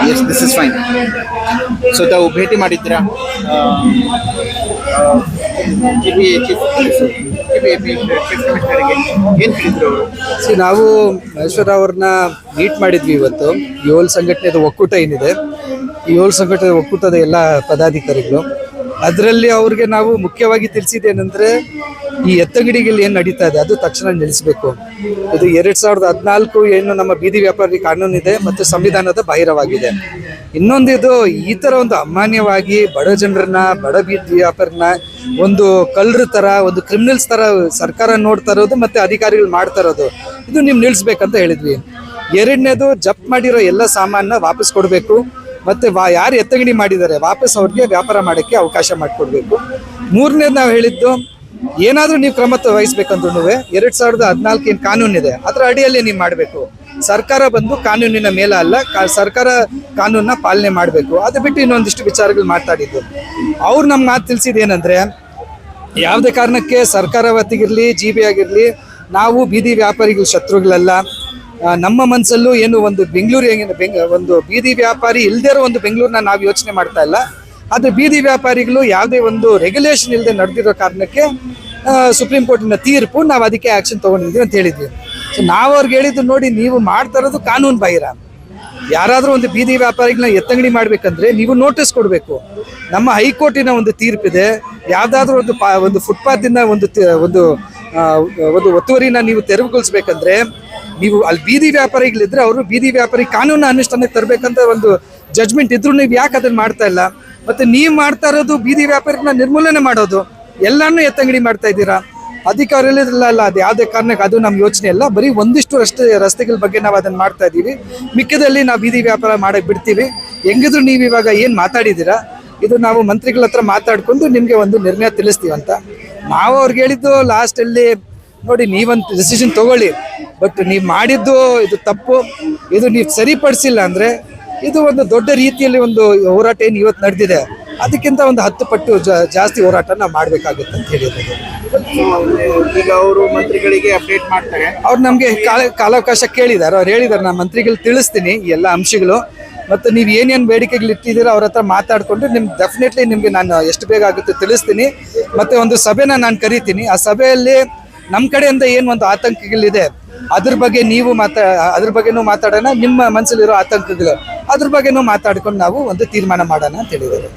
Yes, this is fine. So ತಾವು ಭೇಟಿ ಮಾಡಿದ್ರಾ ಏನ್ ಹೇಳಿದ್ರು ಅವರು? ನಾವು ಮಹೇಶ್ವರ ಅವ್ರನ್ನ ಮೀಟ್ ಮಾಡಿದ್ವಿ ಇವತ್ತು. 7 ಸಂಘಟನೆದ ಒಕ್ಕೂಟ ಏನಿದೆ, ಈ 7 ಸಂಘಟನೆ ಒಕ್ಕೂಟದ ಎಲ್ಲ ಪದಾಧಿಕಾರಿಗಳು, ಅದರಲ್ಲಿ ಅವ್ರಿಗೆ ನಾವು ಮುಖ್ಯವಾಗಿ ತಿಳಿಸಿದ್ದೇನೆಂದ್ರೆ ಈ ಎತ್ತಂಗಡಿಗಳು ಏನು ನಡೀತಾ ಇದೆ ಅದು ತಕ್ಷಣ ನಿಲ್ಲಿಸಬೇಕು. ಇದು 2014 ಏನು ನಮ್ಮ ಬೀದಿ ವ್ಯಾಪಾರಿ ಕಾನೂನು ಇದೆ ಮತ್ತು ಸಂವಿಧಾನದ ಬಾಹಿರವಾಗಿದೆ. ಇನ್ನೊಂದು ಇದು ಈ ಥರ ಒಂದು ಅಮಾನ್ಯವಾಗಿ ಬಡ ಜನರನ್ನ, ಬಡ ಬೀದಿ ವ್ಯಾಪಾರನ ಒಂದು ಕಳ್ಳರ ಥರ, ಒಂದು ಕ್ರಿಮಿನಲ್ಸ್ ಥರ ಸರ್ಕಾರ ನೋಡ್ತಾ ಇರೋದು ಮತ್ತು ಅಧಿಕಾರಿಗಳು ಮಾಡ್ತಾ ಇರೋದು, ಇದು ನೀವು ನಿಲ್ಲಿಸ್ಬೇಕಂತ ಹೇಳಿದ್ವಿ. ಎರಡನೇದು ಜಪ್ತ್ ಮಾಡಿರೋ ಎಲ್ಲ ಸಾಮಾನ ವಾಪಸ್ ಕೊಡಬೇಕು ಮತ್ತು ಯಾರು ಎತ್ತಂಗಡಿ ಮಾಡಿದ್ದಾರೆ ವಾಪಸ್ ಅವ್ರಿಗೆ ವ್ಯಾಪಾರ ಮಾಡೋಕ್ಕೆ ಅವಕಾಶ ಮಾಡಿಕೊಡ್ಬೇಕು. ಮೂರನೇದು ನಾವು ಹೇಳಿದ್ದು, ಏನಾದರೂ ನೀವು ಕ್ರಮ ವಹಿಸ್ಬೇಕಂದ್ರೂ 2014 ಏನು ಕಾನೂನಿದೆ ಅದರ ಅಡಿಯಲ್ಲಿ ನೀವು ಮಾಡಬೇಕು. ಸರ್ಕಾರ ಬಂದು ಕಾನೂನಿನ ಮೇಲೆ ಅಲ್ಲ, ಸರ್ಕಾರ ಕಾನೂನನ್ನ ಪಾಲನೆ ಮಾಡಬೇಕು. ಅದು ಬಿಟ್ಟು ಇನ್ನೊಂದಿಷ್ಟು ವಿಚಾರಗಳು ಮಾತಾಡಿದ್ದು. ಅವ್ರು ನಮ್ಮ ಮಾತು ತಿಳಿಸಿದ್ದೇನೆಂದರೆ, ಯಾವುದೇ ಕಾರಣಕ್ಕೆ ಸರ್ಕಾರ ಹೊತ್ತಿಗಿರಲಿ, GB ಆಗಿರಲಿ, ನಾವು ಬೀದಿ ವ್ಯಾಪಾರಿಗಳು ಶತ್ರುಗಳಲ್ಲ. ನಮ್ಮ ಮನಸ್ಸಲ್ಲೂ ಏನು ಒಂದು ಬೆಂಗಳೂರು ಒಂದು ಬೀದಿ ವ್ಯಾಪಾರಿ ಇಲ್ಲದೇ ಇರೋ ಒಂದು ಬೆಂಗಳೂರನ್ನ ನಾವು ಯೋಚನೆ ಮಾಡ್ತಾ ಇಲ್ಲ. ಆದರೆ ಬೀದಿ ವ್ಯಾಪಾರಿಗಳು ಯಾವುದೇ ಒಂದು ರೆಗ್ಯುಲೇಷನ್ ಇಲ್ಲದೆ ನಡೆದಿರೋ ಕಾರಣಕ್ಕೆ ಸುಪ್ರೀಂ ಕೋರ್ಟಿನ ತೀರ್ಪು, ನಾವು ಅದಕ್ಕೆ ಆ್ಯಕ್ಷನ್ ತೊಗೊಂಡಿದ್ದೀವಿ ಅಂತ ಹೇಳಿದ್ವಿ. ಸೊ ನಾವು ಅವ್ರಿಗೆ ಹೇಳಿದ್ದು, ನೋಡಿ ನೀವು ಮಾಡ್ತಾ ಇರೋದು ಕಾನೂನು ಬಾಹಿರ. ಯಾರಾದರೂ ಒಂದು ಬೀದಿ ವ್ಯಾಪಾರಿಗಳನ್ನ ಎತ್ತಂಗಡಿ ಮಾಡಬೇಕಂದ್ರೆ ನೀವು ನೋಟಿಸ್ ಕೊಡಬೇಕು. ನಮ್ಮ ಹೈಕೋರ್ಟಿನ ಒಂದು ತೀರ್ಪಿದೆ, ಯಾವುದಾದ್ರೂ ಒಂದು ಫುಟ್ಪಾತಿಂದ ಒಂದು ಒತ್ತುವರಿನ ನೀವು ತೆರವುಗೊಳಿಸ್ಬೇಕಂದ್ರೆ ನೀವು ಅಲ್ಲಿ ಬೀದಿ ವ್ಯಾಪಾರಿಗಳಿದ್ರೆ ಅವರು ಬೀದಿ ವ್ಯಾಪಾರಿ ಕಾನೂನು ಅನುಷ್ಠಾನಕ್ಕೆ ತರಬೇಕಂತ ಒಂದು ಜಡ್ಜ್ಮೆಂಟ್ ಇದ್ರೂ ನೀವು ಯಾಕೆ ಅದನ್ನು ಮಾಡ್ತಾ ಇಲ್ಲ? ಮತ್ತು ನೀವು ಮಾಡ್ತಾ ಇರೋದು ಬೀದಿ ವ್ಯಾಪಾರಿನ ನಿರ್ಮೂಲನೆ ಮಾಡೋದು, ಎಲ್ಲಾನು ಎತ್ತಂಗಡಿ ಮಾಡ್ತಾ ಇದ್ದೀರಾ. ಅಧಿಕಾರಿಗಳಿಲ್ಲ, ಅದು ಯಾವುದೇ ಕಾರಣಕ್ಕೆ ಅದು ನಮ್ಮ ಯೋಚನೆ ಇಲ್ಲ. ಬರೀ ಒಂದಿಷ್ಟು ರಸ್ತೆಗಳ ಬಗ್ಗೆ ನಾವು ಅದನ್ನು ಮಾಡ್ತಾ ಇದ್ದೀವಿ. ಮಿಕ್ಕದಲ್ಲಿ ನಾವು ಬೀದಿ ವ್ಯಾಪಾರ ಮಾಡೋಕ್ಕೆ ಬಿಡ್ತೀವಿ. ಹೆಂಗಿದ್ರು ನೀವು ಇವಾಗ ಏನು ಮಾತಾಡಿದ್ದೀರಾ, ಇದು ನಾವು ಮಂತ್ರಿಗಳ ಹತ್ರ ಮಾತಾಡ್ಕೊಂಡು ನಿಮಗೆ ಒಂದು ನಿರ್ಣಯ ತಿಳಿಸ್ತೀವಿ ಅಂತ ನಾವು ಅವ್ರಿಗೆ ಹೇಳಿದ್ದು. ಲಾಸ್ಟಲ್ಲಿ ನೋಡಿ, ನೀವೊಂದು ಡಿಸಿಷನ್ ತೊಗೊಳ್ಳಿ, ಬಟ್ ನೀವು ಮಾಡಿದ್ದು ಇದು ತಪ್ಪು, ಇದು ನೀವು ಸರಿಪಡಿಸಿಲ್ಲ ಅಂದರೆ ಇದು ಒಂದು ದೊಡ್ಡ ರೀತಿಯಲ್ಲಿ ಒಂದು ಹೋರಾಟ ಏನು ಇವತ್ತು ನಡೆದಿದೆ, ಅದಕ್ಕಿಂತ ಒಂದು 10 ಪಟ್ಟು ಜಾಸ್ತಿ ಹೋರಾಟ ನಾವು ಮಾಡಬೇಕಾಗುತ್ತೆ ಅಂತ ಹೇಳಿದ್ರು. ಈಗ ಅವರು ಮಂತ್ರಿಗಳಿಗೆ ಅಪ್ಡೇಟ್ ಮಾಡ್ತಾರೆ. ಅವ್ರು ನಮಗೆ ಕಾಲಾವಕಾಶ ಕೇಳಿದ್ದಾರೆ. ಅವ್ರು ಹೇಳಿದ್ದಾರೆ, ನಾನು ಮಂತ್ರಿಗಳು ತಿಳಿಸ್ತೀನಿ ಎಲ್ಲ ಅಂಶಗಳು, ಮತ್ತು ನೀವು ಏನೇನು ಬೇಡಿಕೆಗಳು ಇಟ್ಟಿದ್ದೀರೋ ಅವ್ರ ಹತ್ರ ಮಾತಾಡಿಕೊಂಡು ಡೆಫಿನೆಟ್ಲಿ ನಿಮಗೆ ನಾನು ಎಷ್ಟು ಬೇಗ ಆಗುತ್ತೆ ತಿಳಿಸ್ತೀನಿ. ಮತ್ತು ಒಂದು ಸಭೆನ ನಾನು ಕರಿತೀನಿ. ಆ ಸಭೆಯಲ್ಲಿ ನಮ್ಮ ಕಡೆಯಿಂದ ಏನು ಒಂದು ಆತಂಕಗಳಿದೆ ಅದ್ರ ಬಗ್ಗೆ ಅದ್ರ ಬಗ್ಗೆನೂ ಮಾತಾಡೋಣ. ನಿಮ್ಮ ಮನಸ್ಸಲ್ಲಿರೋ ಆತಂಕಗಳು ಅದ್ರ ಬಗ್ಗೆನೂ ಮಾತಾಡ್ಕೊಂಡು ನಾವು ಒಂದು ತೀರ್ಮಾನ ಮಾಡೋಣ ಅಂತ ಹೇಳಿದ್ದಾರೆ.